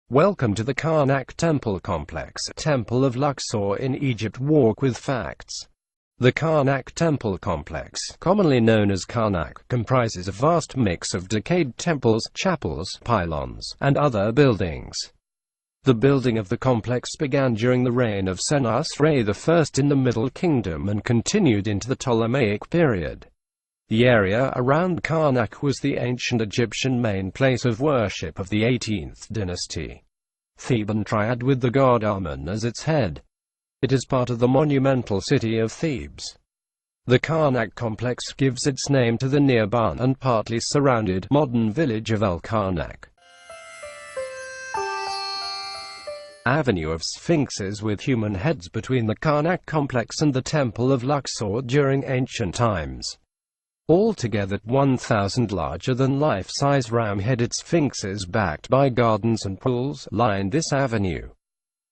Welcome to the Karnak Temple complex, Temple of Luxor in Egypt. Walk with facts. The Karnak Temple complex, commonly known as Karnak, comprises a vast mix of decayed temples, chapels, pylons, and other buildings. The building of the complex began during the reign of Senusret I in the Middle Kingdom and continued into the Ptolemaic period. The area around Karnak was the ancient Egyptian main place of worship of the 18th dynasty Theban triad with the god Amun as its head. It is part of the monumental city of Thebes. The Karnak complex gives its name to the nearby and partly surrounded modern village of Karnac. Avenue of Sphinxes with human heads between the Karnak complex and the Temple of Luxor during ancient times. Altogether 1,000 larger-than-life-size ram-headed sphinxes backed by gardens and pools lined this avenue.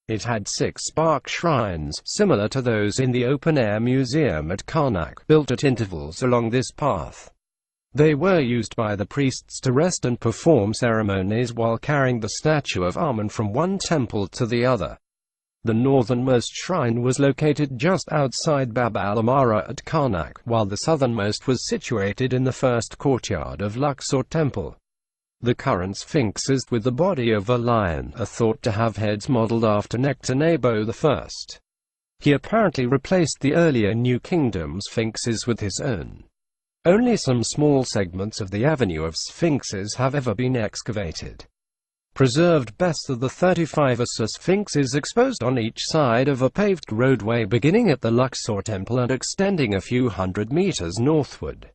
It had 6 spark shrines, similar to those in the open-air museum at Karnak, built at intervals along this path. They were used by the priests to rest and perform ceremonies while carrying the statue of Amun from one temple to the other. The northernmost shrine was located just outside Bab al-Amara at Karnak, while the southernmost was situated in the first courtyard of Luxor Temple. The current sphinxes with the body of a lion are thought to have heads modeled after Nectanebo I. He apparently replaced the earlier New Kingdom sphinxes with his own. Only some small segments of the Avenue of Sphinxes have ever been excavated. Preserved best are the 35 sphinxes exposed on each side of a paved roadway beginning at the Luxor Temple and extending a few hundred meters northward.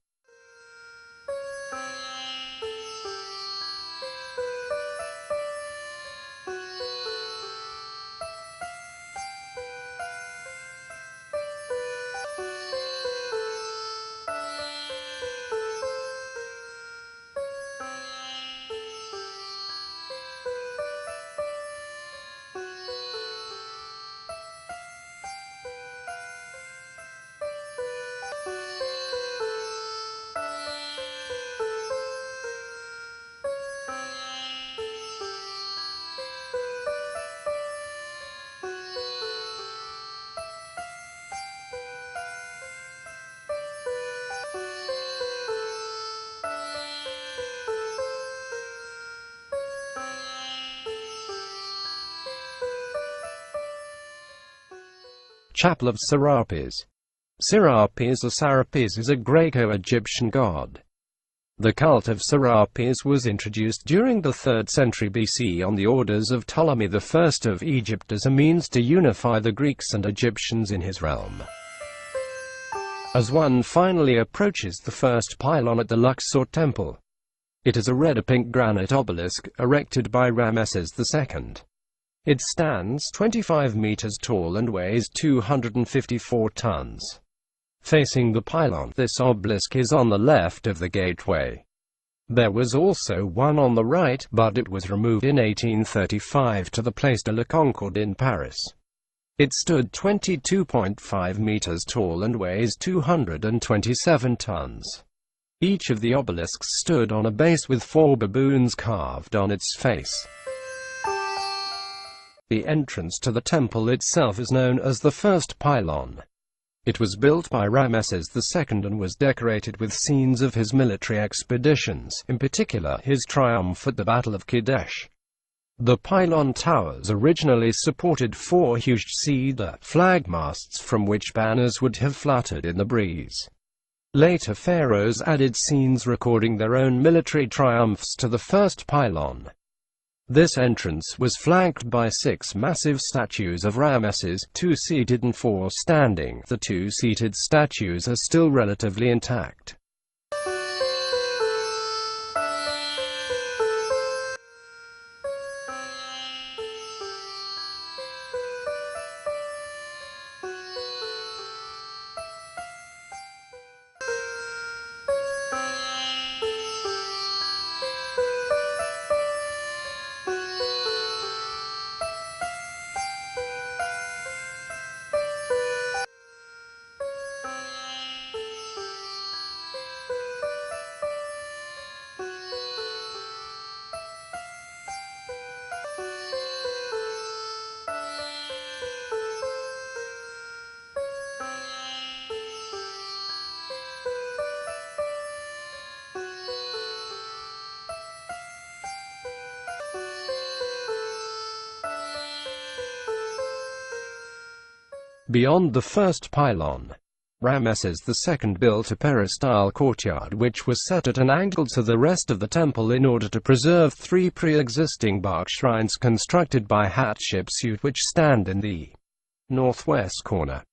Chapel of Serapis. Serapis or Serapis is a Greco-Egyptian god. The cult of Serapis was introduced during the 3rd century BC on the orders of Ptolemy I of Egypt as a means to unify the Greeks and Egyptians in his realm. As one finally approaches the first pylon at the Luxor Temple, it is a red or pink granite obelisk erected by Ramesses II. It stands 25 meters tall and weighs 254 tons. Facing the pylon, this obelisk is on the left of the gateway. There was also one on the right, but it was removed in 1835 to the Place de la Concorde in Paris. It stood 22.5 meters tall and weighs 227 tons. Each of the obelisks stood on a base with 4 baboons carved on its face. The entrance to the temple itself is known as the first pylon. It was built by Ramesses II and was decorated with scenes of his military expeditions, in particular his triumph at the Battle of Kadesh. The pylon towers originally supported 4 huge cedar flag masts from which banners would have fluttered in the breeze. Later pharaohs added scenes recording their own military triumphs to the first pylon. This entrance was flanked by 6 massive statues of Ramesses, 2 seated and 4 standing. The 2 seated statues are still relatively intact. Beyond the first pylon, Ramesses II built a peristyle courtyard which was set at an angle to the rest of the temple in order to preserve three pre-existing bark shrines constructed by Hatshepsut which stand in the northwest corner.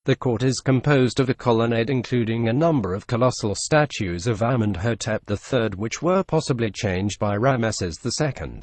The court is composed of a colonnade including a number of colossal statues of Amenhotep III which were possibly changed by Ramesses II.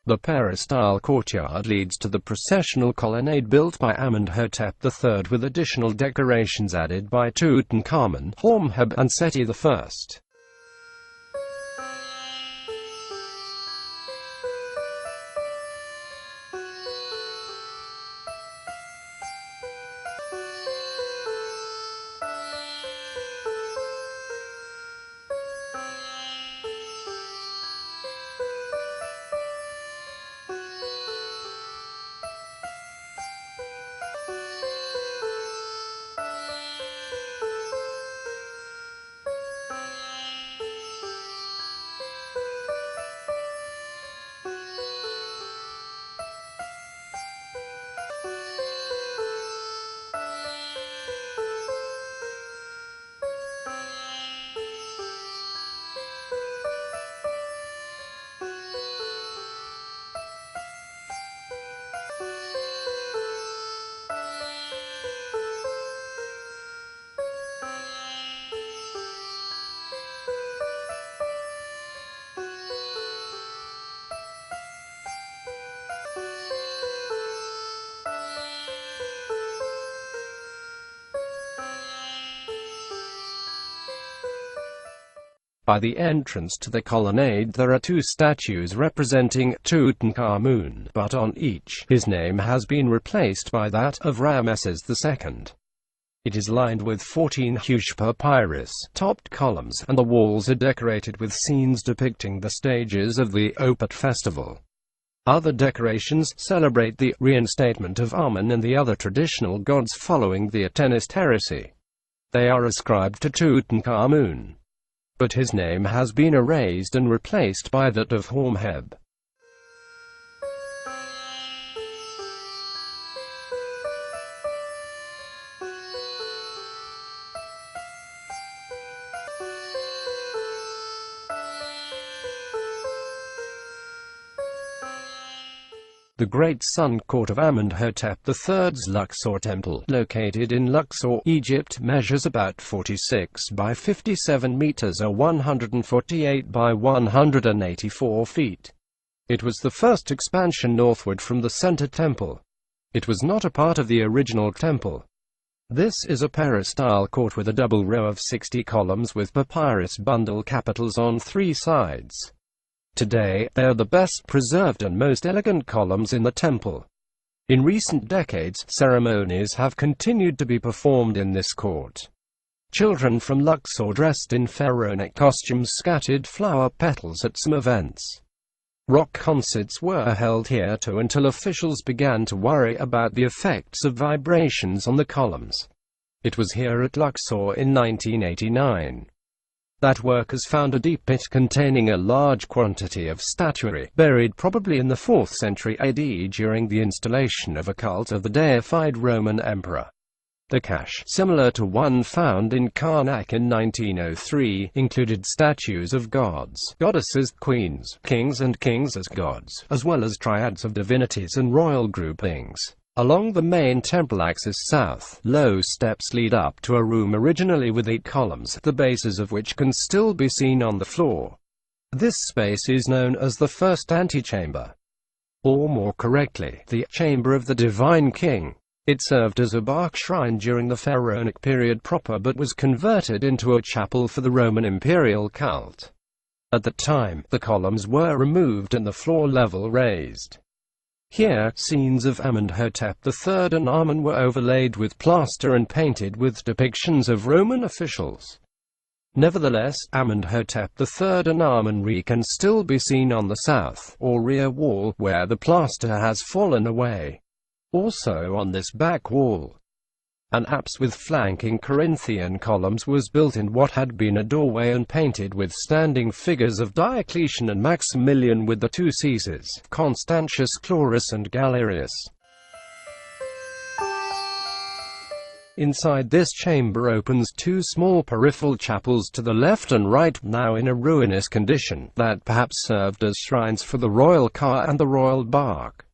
The peristyle courtyard leads to the processional colonnade built by Amenhotep III with additional decorations added by Tutankhamun, Horemheb and Seti I. By the entrance to the colonnade there are two statues representing Tutankhamun, but on each, his name has been replaced by that of Ramesses II. It is lined with 14 huge papyrus-topped columns, and the walls are decorated with scenes depicting the stages of the Opet festival. Other decorations celebrate the reinstatement of Amun and the other traditional gods following the Atenist heresy. They are ascribed to Tutankhamun, but his name has been erased and replaced by that of Horemheb. The Great Sun Court of Amenhotep III's Luxor Temple, located in Luxor, Egypt, measures about 46 by 57 meters or 148 by 184 feet. It was the first expansion northward from the center temple. It was not a part of the original temple. This is a peristyle court with a double row of 60 columns with papyrus bundle capitals on three sides. Today, they are the best preserved and most elegant columns in the temple. In recent decades, ceremonies have continued to be performed in this court. Children from Luxor dressed in pharaonic costumes scattered flower petals at some events. Rock concerts were held here too until officials began to worry about the effects of vibrations on the columns. It was here at Luxor in 1989 that workers found a deep pit containing a large quantity of statuary, buried probably in the 4th century AD during the installation of a cult of the deified Roman emperor. The cache, similar to one found in Karnak in 1903, included statues of gods, goddesses, queens, kings and kings as gods, as well as triads of divinities and royal groupings. Along the main temple axis south, low steps lead up to a room originally with 8 columns, the bases of which can still be seen on the floor. This space is known as the first antechamber, or more correctly, the chamber of the divine king. It served as a bark shrine during the pharaonic period proper but was converted into a chapel for the Roman imperial cult. At the time, the columns were removed and the floor level raised. Here, scenes of Amenhotep III and Amun were overlaid with plaster and painted with depictions of Roman officials. Nevertheless, Amenhotep III and Amun-Re can still be seen on the south, or rear wall, where the plaster has fallen away. Also on this back wall, an apse with flanking Corinthian columns was built in what had been a doorway and painted with standing figures of Diocletian and Maximilian with the two Caesars, Constantius Chlorus and Galerius. Inside this chamber opens two small peripheral chapels to the left and right, now in a ruinous condition, that perhaps served as shrines for the royal car and the royal bark.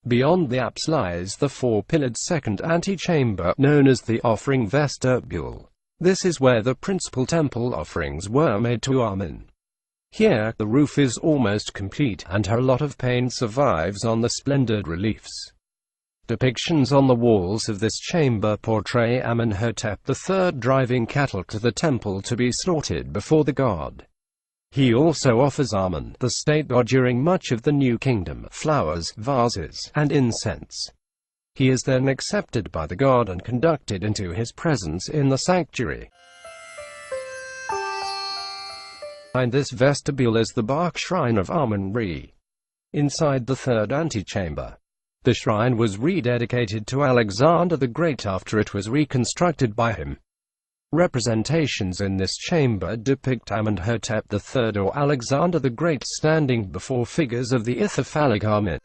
Beyond the apse lies the four-pillared second antechamber, known as the offering vestibule. This is where the principal temple offerings were made to Amun. Here, the roof is almost complete, and a lot of paint survives on the splendid reliefs. Depictions on the walls of this chamber portray Amenhotep III driving cattle to the temple to be slaughtered before the god. He also offers Amun, the state god, during much of the New Kingdom, flowers, vases, and incense. He is then accepted by the god and conducted into his presence in the sanctuary. Behind this vestibule is the bark shrine of Amun-Re. Inside the third antechamber, the shrine was rededicated to Alexander the Great after it was reconstructed by him. Representations in this chamber depict Amenhotep III or Alexander the Great standing before figures of the Ithyphallic Amun.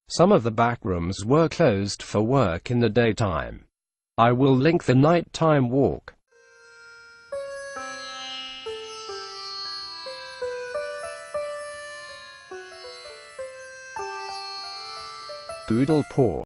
Some of the back rooms were closed for work in the daytime. I will link the nighttime walk. Poodlepaw.